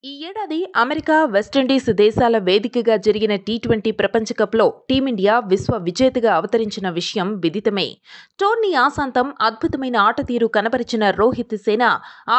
ఈ ఏడాది America, West Indies దేశాల వేదికగా జరిగిన టీ20 ప్రపంచ కప్లో టీమిండియా విశ్వ విజేతగా అవతరించిన విషయం విదితమే. టోర్నీ ఆసాంతం అద్భుతమైన ఆటతీరు కనబరిచిన రోహిత్ సేన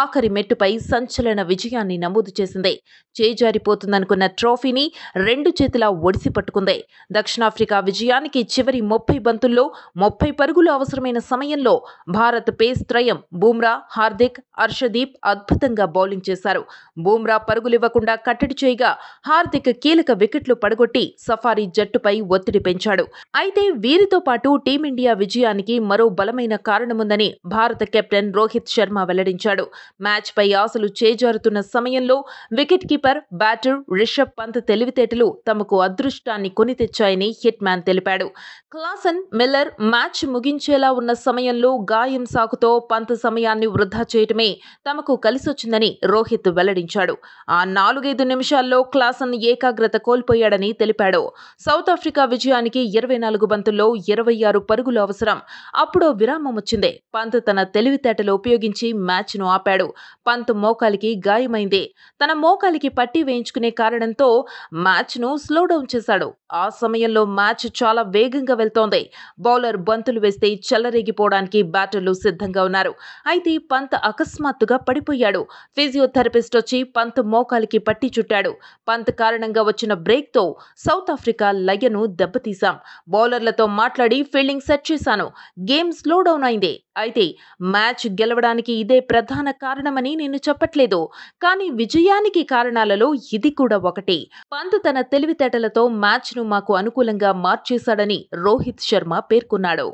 ఆఖరి మెట్టుపై సంచలన విజయాన్ని నమోదు చేసింది. చేజారిపోతుందనుకున్న ట్రోఫీని రెండు చేతులా ఒడిసి పట్టుకుంది. దక్షిణాఫ్రికా విజయానికి చివరి 30 బంతుల్లో 30 పరుగులు అవసరమైన సమయంలో భారత్ పేస్ త్రయం బుమ్రా, హార్దిక్, హర్షదీప్ అద్భుతంగా బౌలింగ్ చేశారు. బుమ్రా పరుగులివ్వకుండా కట్టడి చేయగా హార్దిక్ కీలక వికెట్లు పడగొట్టి సఫారీ జట్టుపై ఒత్తిడి పెంచాడు. అయితే వీరితో పాటు టీమిండియా విజయానికి మరో బలమైన కారణముందని భారత కెప్టెన్ రోహిత్ శర్మ వెల్లడించాడు. మ్యాచ్పై ఆశలు చేజారుతున్న సమయంలో wicket keeper, batter Rishabh Pant తెలివితేటలు తమకు అదృష్టాన్ని కొని తెచ్చాయని హిట్ మ్యాన్ తెలిపాడు. క్లాసన్, మిల్లర్ మ్యాచ్ ముగించేలా ఉన్న సమయంలో గాయం సాకుతో పంత్ సమయాన్ని వృధా చేయటమే తమకు కలిసొచ్చిందని రోహిత్ వెల్లడించాడు. ఆ 4-5 నిమిషాల్లో క్లాసన్ ఏకాగ్రత కోల్పోయాడని తెలిపాడు. సౌత్ ఆఫ్రికా విజయానికి 24 బంతుల్లో 26 పరుగులు అవసరం. అప్పుడో విరామం వచ్చింది. పంత్ తన తెలివితేటలు ఉపయోగించి మ్యాచ్ను ఆపాడు. పంత్ మోకాలికి గాయమైంది. తన మోకాలికి పట్టీ వేయించుకునే కారణంతో మ్యాచ్ను స్లోడౌన్ చేశాడు. ఆ సమయంలో మ్యాచ్ చాలా వేగంగా వెళ్తోంది. బౌలర్ బంతులు వేస్తే చెలరేగిపోవడానికి బ్యాటర్లు సిద్ధంగా ఉన్నారు. అయితే పంత్ అకస్మాత్తుగా పడిపోయాడు. ఫిజియోథెరపిస్ట్ వచ్చి పంత్ మోకాలికి పట్టీ చుట్టాడు. పంత్ కారణంగా వచ్చిన బ్రేక్తో సౌత్ ఆఫ్రికా లయను దెబ్బతీశాం. బౌలర్లతో మాట్లాడి ఫీల్డింగ్ సెట్ చేశాను. గేమ్ స్లో డౌన్ అయింది. అయితే మ్యాచ్ గెలవడానికి ఇదే ప్రధాన కారణమని నేను చెప్పట్లేదు. కానీ విజయానికి కారణాలలో ఇది కూడా ఒకటి. పంత్ తన తెలివితేటలతో మ్యాచ్ను మాకు అనుకూలంగా మార్చేశాడని రోహిత్ శర్మ పేర్కొన్నాడు.